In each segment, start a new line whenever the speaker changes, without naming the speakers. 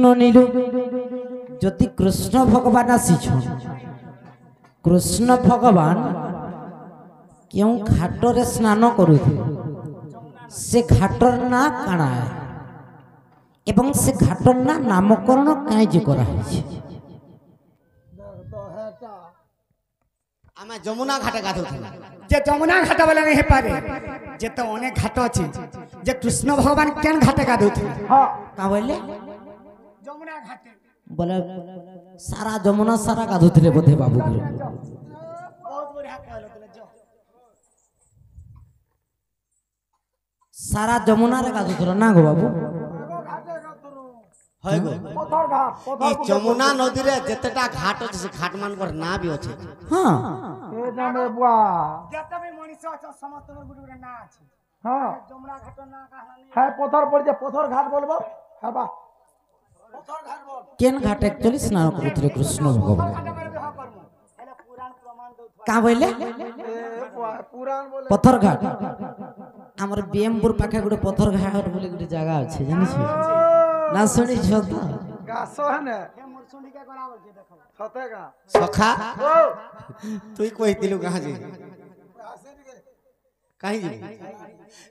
ननीलु जति कृष्ण भगवान आसीछन कृष्ण भगवान क्यों घाटर स्नान करुथे से घाटर ना काना है एवं से घाटर ना नामकरण काई करा
आमे जमुना घाटे गाधुथिला
जे जमुना घाट वाला नहीं पारे जे तो अनेक घाट अछि जे कृष्ण भगवान केन घाटे गाधुथिला हां
का बोले
जमुना घाटे
बोले सारा जमुना सारा गाधुथिले बोधे बाबू गुरु
बहुत बढ़िया कहलो तले जो
सारा जमुना रे गाधुथिलो ना गो बाबू
है गो
पथर घाट
ई जमुना नदी रे जतेटा घाट अछि से घाट मान पर ना भी अछि
हां
ए जाने बुआ जते भी मनीष छ समस्त गुरु गुरु ना अछि हां जमुना घाट ना कहला है पथर पड़ जे पथर घाट बोलबो हबा पथर घाट बोल
केन घाट एक्चुअली स्नान करुथिले कृष्ण भगवान का बोले
पुराण बोले
पथर घाट हमर बीएमपुर पाखे गुटे पथर घाट बोले गुटे जगह अछि जानि छी ना सुनी छ त
गासो है ने हे मुरसुंडी के बराबर के देखो सतेगा
सखा तुई कहितिलु कहां जे काहे जे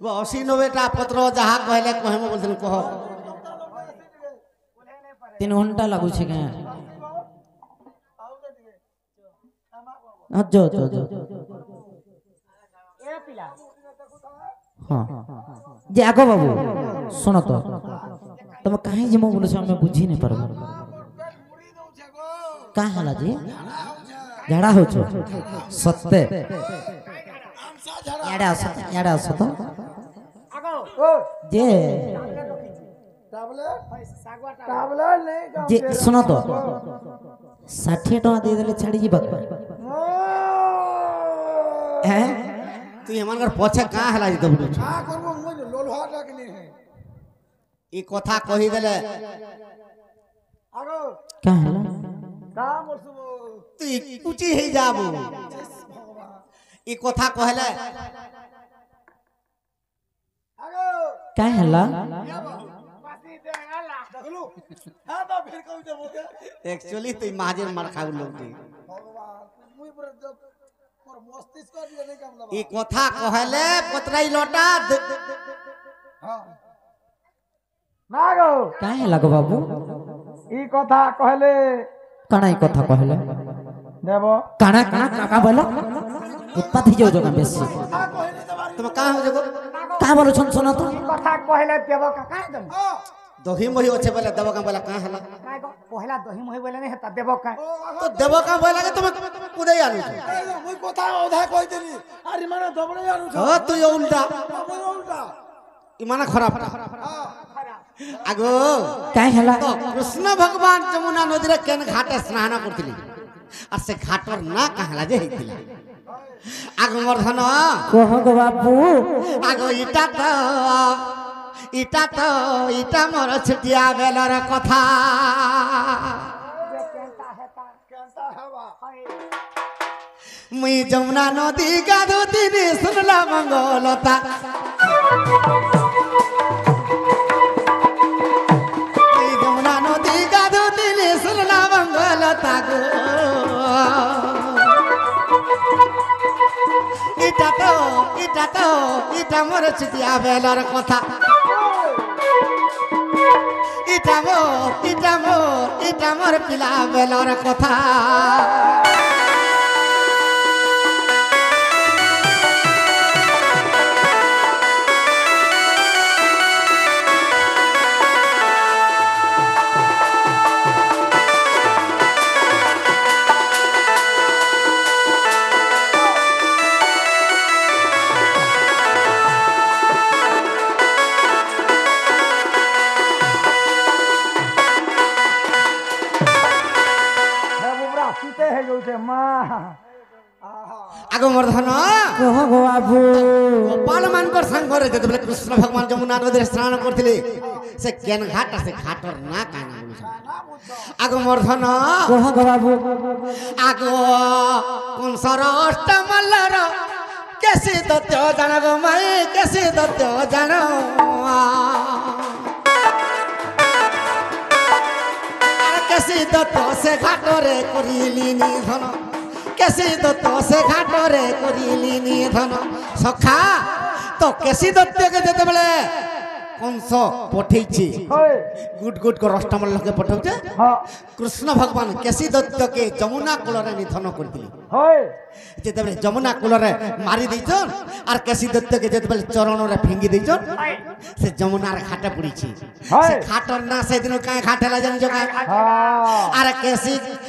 वो 80 90 टा पत्र जहा कहले कहम बोलथिन कह
3 घंटा लागु छै के जो जो जो
ए पिला
हां जे आगो बाबू सुन तो तुम काहे जे मो बोले हम बुझी नहीं परबो का हला जी झाड़ा हो छो सत्य याडा सत
आगो ओ
जे
टाबले नहीं
जे सुनो तो 60 टका दे देले छाड़ी जी बात हैं
तू हेमान कर पछे का हला जी दबडू
का करबो मोय लोलहा लगने है
ई कथा कहि देले
आगो
का हला
का बोलसबो
तू ऊंची हे जाबो ई कथा कहले
आगो
का हला
पासी दे आला देखलू हां तो फिर कहू जे बोके
एक्चुअली तू महाजन मार खाउ लोग जी
भगवान मुई पर जब पर मस्तिष्क दिए नहीं काम लबा
ई कथा कहले पतराई लोटा
हां नागो
का हला गो बाबू
ई कथा कहले
काना ई कथा कहले
देबो
काना काना का बोलो उत्पात ही जो जगह बेसी
तुम का हो जगो
का बोलो छन सुनो तो
कथा कहले देबो का का दम
दही मही अच्छे बोले देबो का बोला का हला
काय को पहला दही मोहि बोले नहीं हता देबो का
तो देबो का बोला के तुम कुदे आलू
मुई कथा ओधा कहि देली अरे माने दबड़े आनु छ
हो तू ये उल्टा
उल्टा
इमाना खराब आगो
का हला
तो कृष्ण भगवान जमुना नदी रे केन घाटे स्नान करथिली आ से घाटर ना कहला जे हेतिला आगो मर्धन
कह गो बाबू
आगो इटा मोर छुटिया बेलर कथा
केनता हवा
मुई जमुना नदी गाधो दिने सुनला मंगलता मुई जमुना नदी गाधो दिने सुनला मंगलता गो इटा मोर छुटिया बेलर कथा इटा मोर पिला बेलर कथा आगो मर्धन
कह गो बाबू
गोपाल मानकर संग करे जते बोले कृष्ण भगवान जमुना नदी स्नान करथिले से केन घाट से घाटर ना काना आगो मर्धन
कह गो बाबू
आगो कोन सरष्ट मल्लर कैसे दत्यो जानो गो माई कैसे दत्यो जानो কেসি দত্ত সে ঘাটরে করিলি নিধন কেসি দত্ত সে ঘাটরে করিলি নিধন সখা তো কেসি দত্তকে যেতেবেলে কংস পঠেইছি গুড গুড করে অষ্টমল্লকে পঠাউছে কৃষ্ণ ভগবান কেসি দত্তকে যমুনা কূলরে নিধন করিলি যেতেবেলে যমুনা কূলরে মারি দিয়েছন আর কেসি দত্তকে যেতেবেলে চরণরে ফিঙ্গি দিয়েছন সে যমুনার ঘাটে পড়িছি সে ঘাটর না সেদিন কায় ঘাটেলা জানিছ কায়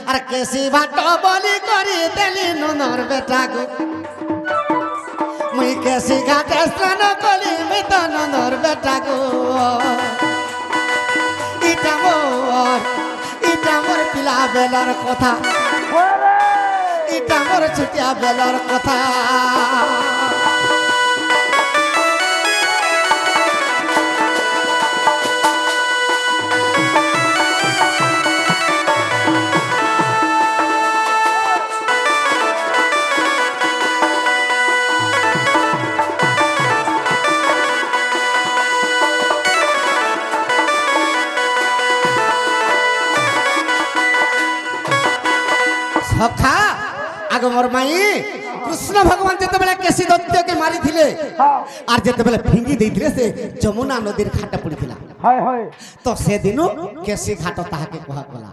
আর কেসি ভাট বলি করি দেলি ননর বেটাকে মুই কেসি ঘাটে স্নান কলি মিত নন্দর বেটাগো ইটা মোর পিলা বেলার কথা ইটা মোর ছুটিয়া বেলার কথা সখা আগ মোর মাই কৃষ্ণ ভগবান যেতেবেলে কেসি দত্তকে মারি থিলে আর যেতেবেলে ফিঙ্গি ଦେଇଥିଲେ সে যমুনা নদীর ঘাটে পড়িଥିଲା তো সেদিন কেসি ঘাট তাহাকে কুহা গলা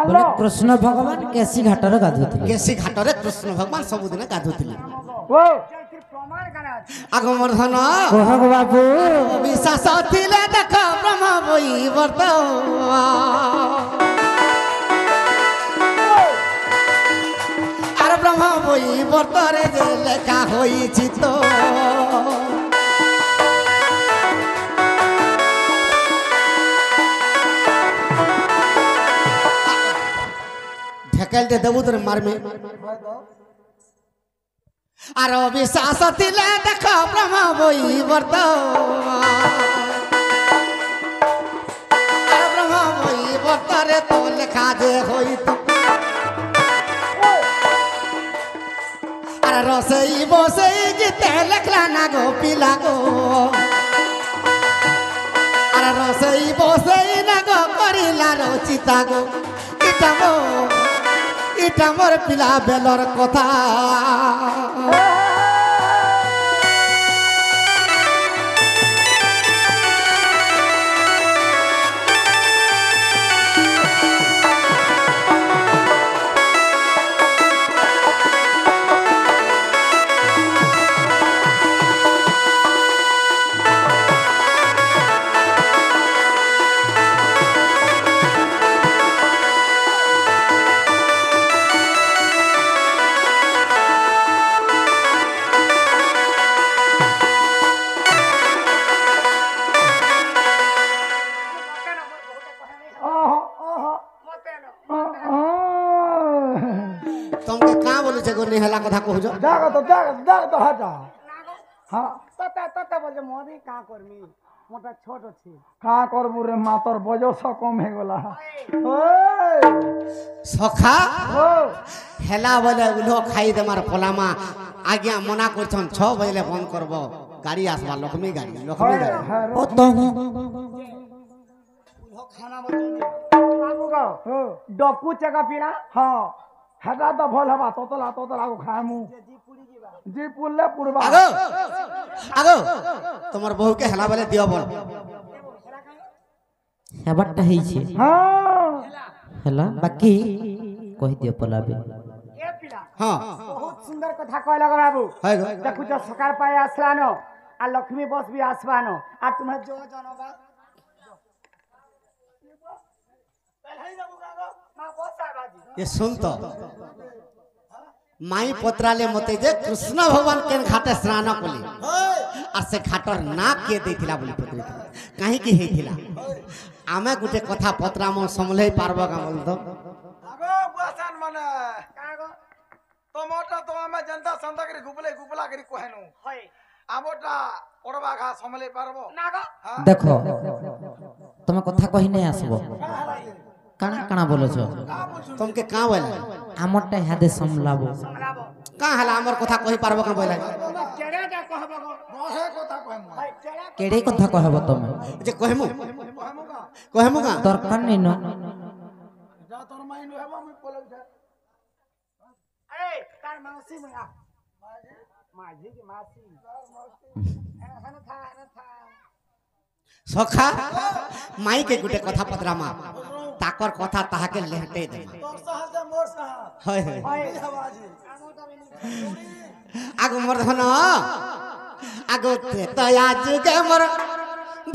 বলে কৃষ্ণ ভগবান কেসি ঘাটরে গাধুଥିଲେ
কেসি ঘাটরে কৃষ্ণ ভগবান ସବୁদিন গাধুଥିଲେ আগ মোর ধন
কোহক বাবু
বিশ্বাস থিলে দেখ ব্রহ্ম বই বর্ত ব্রহ্ম বই বর্তরে যে লেখা হয়েছি তো ঢেকাইলতে দেবু তোর মারমে আর বিশ্বাস দিলে দেখ ব্রহ্ম বই বর্ত ব্রহ্ম বই বর্তরে তো লেখা যে হইত রসই বসই গীতে লেখলা না গো পিলা গো আর রসই বসই না গো করিলা রচিতা গো ইটা মোর পিলা বেলর কথা तुमके का बोले छे गो नेहला कथा कहू जो
जाग तो हटा हां तता बोले मोदी का करमी मोटा छोट छी का करबू रे मातर बजस कम हे गला ओए
सखा हेला बोले उलो खाई दे मार पलामा आज्ञा मना करछन 6 बजे बंद करबो गाड़ी आसबा लक्ष्मी गाड़ी
ओ तो
उलो खाना बोल बाबू गो डकू चका पीना हां हेटा तो भल हवा तोतला को खामु जी पुल्ले पुरबा
आगो तुम्हार बहू के हेला बोले दियो बोल
हेबाटा हेई छे
हां
हेला बाकी कहि दियो पलाबे
ए पिला
हां
बहुत सुंदर कथा कहला गो बाबू
हाय गो
देखु जो सकार पाए आसलानो आ लक्ष्मी बस भी आसबानो आ तुम्हें जो जनबा पहले जाबू गागो मां बस आबाजी
ये सुन तो माई पत्राले मते जे कृष्ण भगवान केन घाटे स्नान कली आ से घाटर ना के देथिला बोली पत्री काहे की हेथिला आमे गुटे कथा पत्रा म समलै पारबो का बोल दो
आगो बुआसान माने कागो टमाटर तो आमे जनता संता करी गुपला करी कहनु होय आमोटा ओडबा घा समलै पारबो नागो
देखो तुम कथा कहि नै आसबो काना काना बोलो छो
तुमके का बोला
हमरटा हादे समलाबो
का हला हमर कथा कहि पारबो का बोला
केड़े जा कहबो गो बहे कथा कहमु
केड़े कथा कहबो तुम
जे कहमु का
दरकार नै न
সখা মাইকে গুটে কথা পদরামা তাকর কথা তাহাকে লেহটে দেমা হয় হয় আগো মোর ধন আগো তয়া যুগে মোর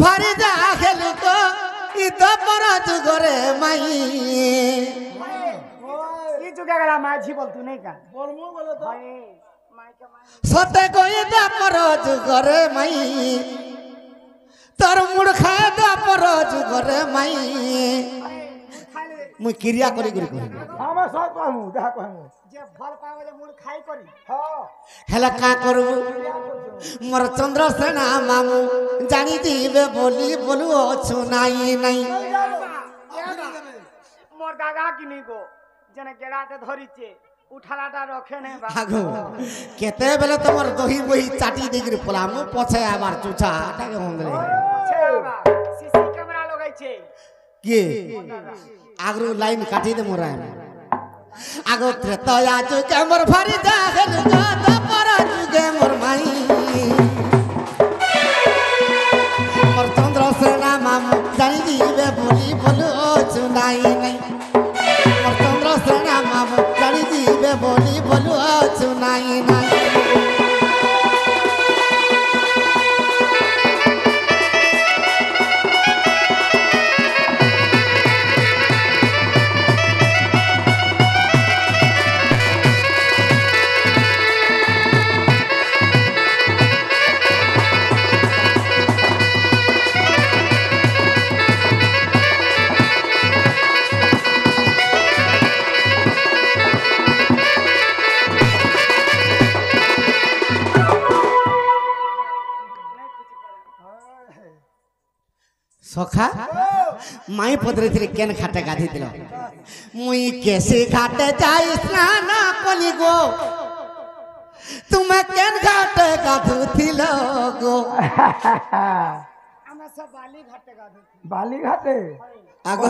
ভরি যা খেলু তো ই তো পর যুগরে মাই
ই যুগে গলা মাঝি বলতু নাই কা বলমু বলে তো
সতে কই দা পর যুগরে মাই তোর মুড় খায় দা পর যুগরে মাই মুই ক্রিয়া করি করি কই
আমি সব কহমু দেখা কহমু যে ফল পাবে যে মুড় খাই করি হ্যাঁ
হেলা কা করু মোর চন্দ্রসেনা মামু জানি দিবে বলি বলু অছু নাই নাই
মোর দাদা কিনি গো জনে গেড়াতে ধরিছে উঠালাটা রখে নে বা
আগো কেতে বেলে তোমার দহি বহি চাটি দিগরি পলামু পছে আবার চুচা টাকে হন্দরে
সিসি ক্যামেরা লাগাইছে
কি আগরু লাইন কাটি দে মোরা আগো ত্রেতয়া যুগে মোর ভারি যা হেলু তো পর যুগে মোর মাই মোর চন্দ্রসেনা মামু জানি দিবে বলি বলু অছু নাই নাই মোর চন্দ্রসেনা মামু জানি দিবে বলি বলু অছু নাই নাই সখা মাই পদরে থিরে কেন ঘাটে গাধি দিল মুই কেসে ঘাটে যাই স্নান কলি গো তুমি কেন ঘাটে গাধুছিল গো
আমরা সব বালি ঘাটে গাধু
বালি ঘাটে
আগো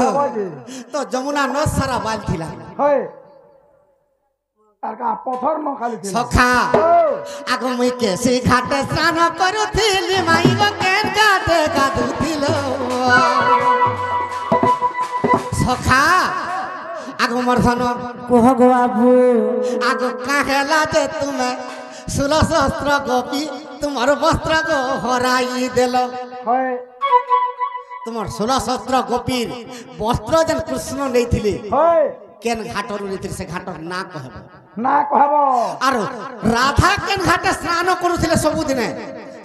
তো যমুনা নদ সারা বাল থিলা
হয় আর কা পথর ন খালি ছিল
সখা আগো মুই কেসে ঘাটে স্নান করুথিলি মাই গো কেন ঘাটে গাধুছিল সখা আগো মোর ধন
কহ গো বাবু
আগো কাহেলা যে তুমি 16 সহস্র গোপী তোমার বস্ত্র গো হরাই দেল
হয়
তোমার 16 সহস্র গোপীর বস্ত্র যেন কৃষ্ণ নেইথিলি
হয়
কেন ঘাটর নেইথিলি সে ঘাটর না কহব
না কহব
আর রাধা কেন ঘাটে স্নান করুছিলে ସବୁদিনে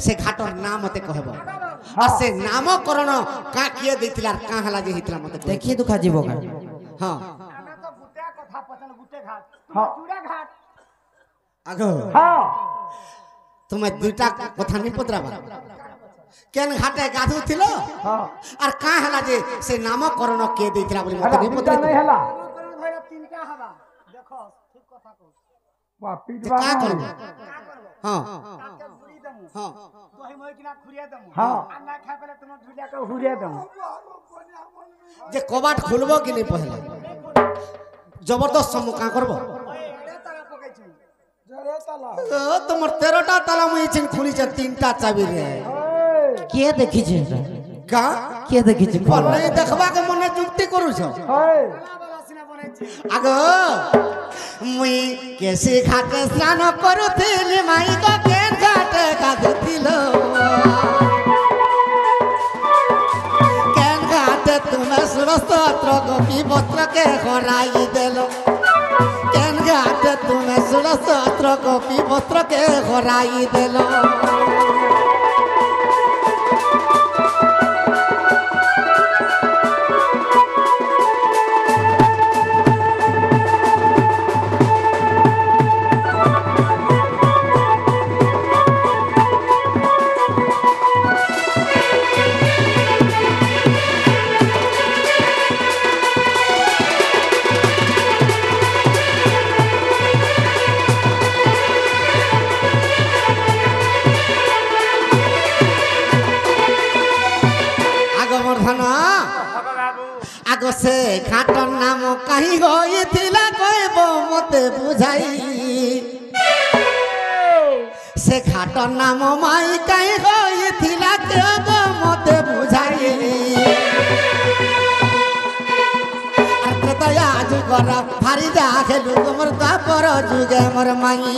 সে ঘাটর না মতে কহব আর সে নামকরণ কা কিয়ে দেইতিলা আর কা হেলা যে হিতলা মতে
দেখি দুখা জীব
হ্যাঁ
আমরা তো গুটে কথা পছন্দ গুটে ঘাট
হ্যাঁ।
চুড়া ঘাট
আগো
হ্যাঁ
তুমি দুইটা কথা নি পদরাবা কেন ঘাটে গাধুছিল
হ্যাঁ
আর কা হেলা যে সে নামকরণ কে দেইতিলা বলি মতে
হেলা
নি
পিটা
পদরাইতি
নাই হেলা
ধরে তিনটা হবা দেখো ঠিক কথা কও
বা পিটবা
কা করব
কা করব
হ্যাঁ
তাকে ঘুরি দেমু
হ্যাঁ
দহি মই কিনা খুরিয়া দেমু
হ্যাঁ।
আর না খাই পেলে তোমার ঢুলিয়াকে হুরিয়া দেমু
যে কবাট খুলবো কি নি পহলে জবরদস্ত সমু কা করব
ওই এড়ে তারা পকাইছি
জরে তালা
ও তোমার 13টা তালা মুই চিন খুলিছে 3টা চাবি রে
হয়
কে দেখিছে
কা
কে দেখিছে
পরে দেখবা কে মনে যুক্তি করুছ
হয়
বালা সিনা বনাইছি
আগো মুই কেসে ঘাটে স্নান করুଥିଲି মাই গো কেন ঘাটে গাধুছিল কেন ঘাটে তুমি সুরস্তত্র গোপী বস্ত্রকে হরাই দেল কেন ঘাটে তুমি সুরস্তত্র গোপী বস্ত্রকে হরাই দেল আগো সে ঘাটর নাম কাহি হইଥିଲା কইব মতে বুঝাই से घाटर नाम माई कहीं होइथिला केब मते बुझाई आर दया जुगर भारी जा खेलु मोर तापर जुगे मोर माई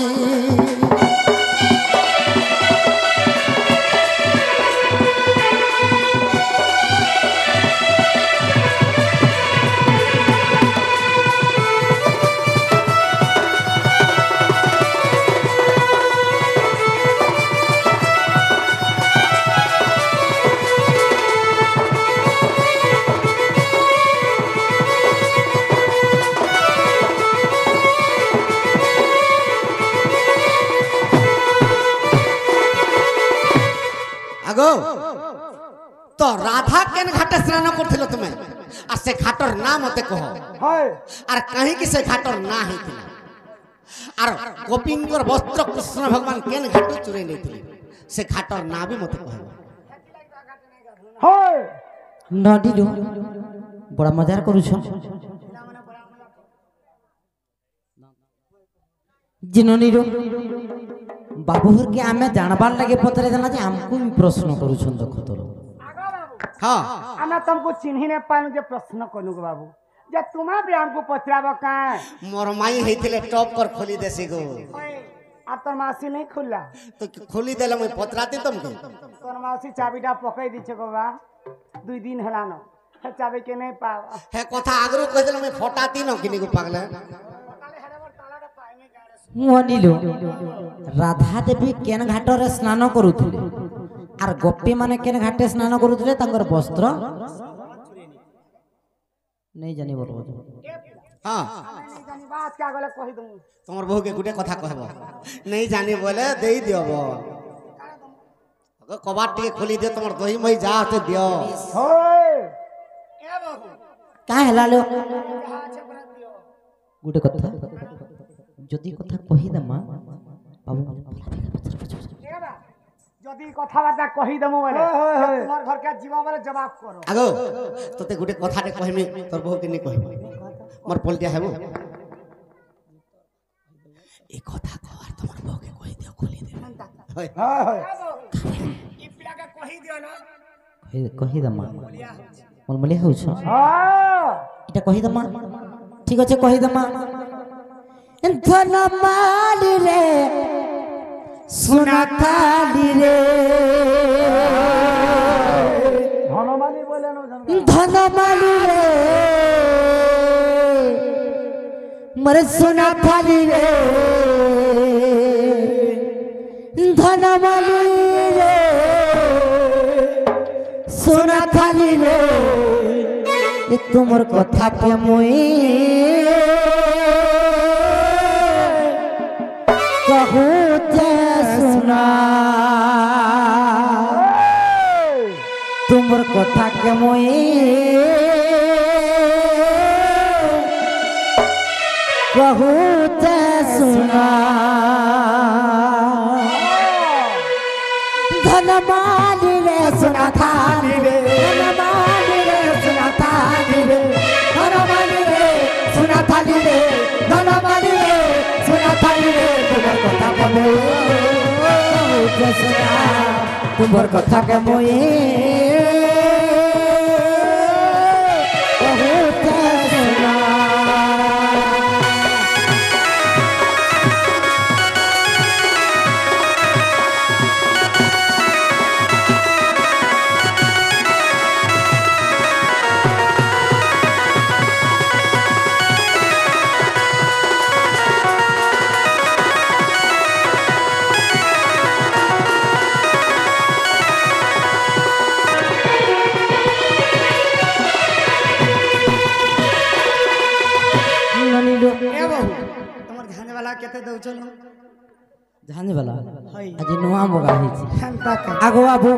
আগো তো রাধা কেন ঘাটে স্নান করছিল তুমি আর সে ঘাটর না মতে কহ
হয়
আর কাহি কি সে ঘাটর না হইছিল আর গোপিঙ্কর বস্ত্র কৃষ্ণ ভগবান কেন ঘাটু চুরে নেইছিল সে ঘাটর না বি মতে কহ
হয়
নডিলো বড় মজার করুছ জিননিরো বাবুহর কে আমি জানবার লাগে পতরে জানা যে আমকু भी प्रश्न करूछन देखो तो
हां
আমরা तुमको चिन्ह नहीं पानु जे प्रश्न कनु गो बाबू जे तुमा भी हमको पचराब का
मोर माई हेतिले टॉप पर खोली देसी गो
आ तोर मासी नहीं खुला
तो खोली देला मैं पतराती तुमके
तोर मासी चाबीटा पकई दिछे गो बा 2 दिन हला न चाबी के नहीं पाव
हे कथा आगरो कह देला मैं फटाती न किनी को पागले
मुनिलो राधा देवी केन घाटरे स्नान करूथले आर गोपी माने केन घाटे स्नान करूथले तांगर वस्त्र नहीं जानी बोलबो
हां
नहीं जानी बात क्या गले कहि दू
तमर बहू के गुटे कथा कहबो नहीं जानी बोले देई दियबो अगर कबाट के खोली दे तमर दही मई जा ते दियो
होय ए बाबू
का हला लो गुटे कथा जदी कथा कहि दमा बाबू
जदी कथा बाता कहि दमु बोले तुम्हार घर के जीवा वाले जवाब करो
आगो तते गुटे कथा रे कहमे तोर बहू के नहीं कहबो मोर पलटिया हेबो ए कथा कहर तमर बहू के कहि दियो खोली दे होय
हां हां
ई पिला के कहि दियो ना
कहि दमा मोर मले होछ
हां
इटा कहि दमा ठीक আছে कहि दमा धन माली रे सुना थाली रे
धनमाली बोले न
धन माली रे मरे सुना थाली रे धन माली रे सुना थाली रे तुमर कथा के मुई कहूते सुना तुमर कथा के मुई कहूते सुना धनमाली रे सुना थाली रे धनमाली रे सुना थाली रे धनमाली रे सुना थाली रे धनमाली रे सुना थाली रे तुम्हार कथा के मोए
ए बाबू तमर ध्यान वाला केते दउ चलो
जाने वाला आज नुआ मगा हिची
हंता का
आगो बाबू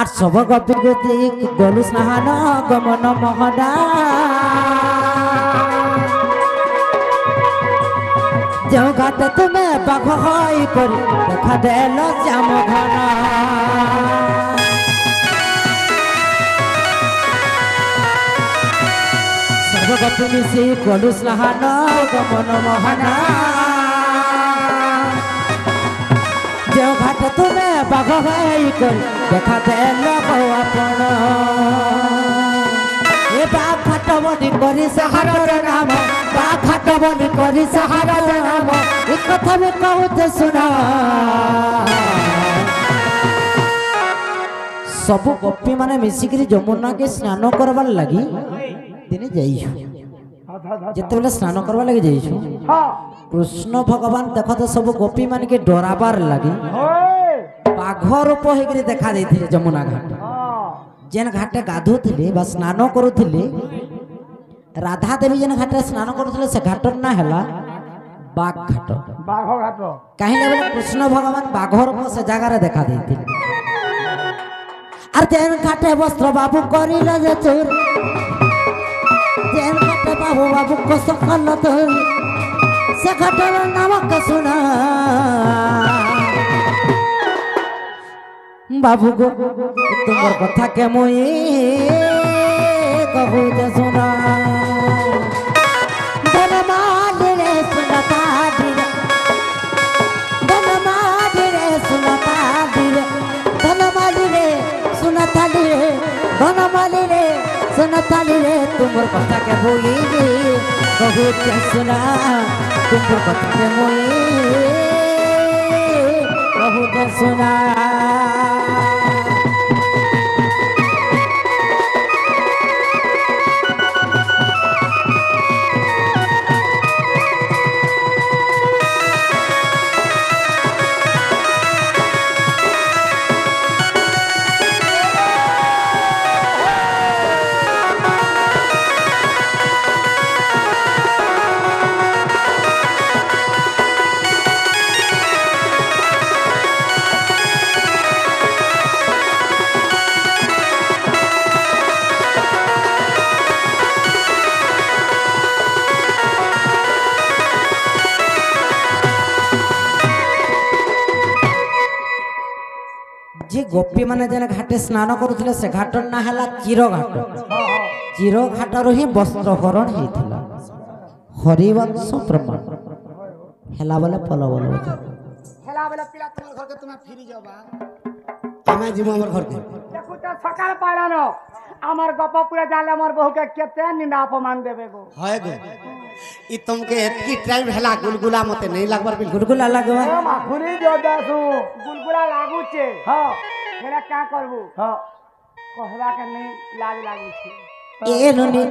आर सब गपि गति गलु स्नान गमन महडा जो घाट तुम्हें बाघ होई करी देखा देलो श्याम घना सब गपि मिसी गलु स्नान गमन महडा जो घाट तुमे बाघ भाई कर देखा देल आपण ए बाघ घाट बनी करी सहार नाम बाघ घाट बनी करी सहार नाम एक कथा में कहते सुना सब गोपी माने मिसिकरी जमुना के स्नान करवार लगी दिने जाइछु जेतेबेले स्नान करवा लगी जाइछु कृष्ण भगवान देख तो सब गोपी मान के डराबार लगी बाघ रूप होकर देखा देते जमुना घाट जेन घाटे गाधुले बा स्नान करुले राधा देवी जेन घाटे स्नान करुले से घाटर ना है बाघ घाट कहीं कृष्ण भगवान बाघ रूप से जगार देखा देते और जेन घाटे वस्त्र बाबू करिल जे चोर जेन घाटे बाबू बाबू को सकल से घाटर नामक सुना बाबू को तुमर कथा के मुई कहू जे सुना धनमाल रे सुनता दिरे धनमाल रे सुनता दिरे धनमाल रे सुनता दिरे धनमाल रे सुनता दिरे तुमर कथा के मुई कहू जे सुना तुमर कथा के मुई कहू जे सुना जे गोपी माने जेन घाटे स्नान करुले से घाटर ना है चिरो घाट ही वस्त्रहरण होता हरिवंश प्रमाण हेला बोले पलो बोलो
हेला बेला पिला तुम घर के तुम्हें फिरी जाबा हमें जीव हमर घर के
देखो तो सकाल पाला न আমার গপ পুরা জালে আমার বহুকে কেতে নিন্দা অপমান দেবে গো
হয় গো ই तुमके एतकी टाइम हेला गुलगुला मते नहीं लागबार बिल्कुल
गुलगुला लागवा
মাখুরি जो दासु গুলগুলা লাগুছে হ্যাঁ এরা কা করব হ্যাঁ कहवा के नहीं लाज लागुছে
ए ननी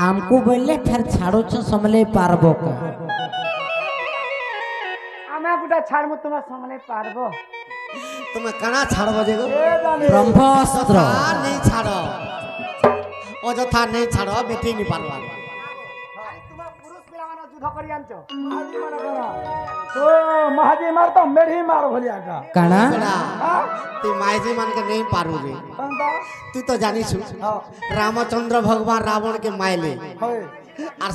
हमको बोलले फिर छाड़ो छ समले पारबो का
আমরা গুটা ছাড়মু তোমার সামনে পারবো
तुम्हें कना छाड़बो जे गो
ब्रह्मास्त्र
नहीं छाड़ो অযথা नहीं छाड़ो बेटी नहीं पारबा
তোমার পুরুষ পিলামানা যুদ্ধ করি আনছো মাঝি মারা করা ও মাঝি মার তো মেঢ়ি মার ভলিয়াটা
काना
तू माइजी मान के नहीं पारू रे तू तो जानिस रामचंद्र भगवान रावण के मायले और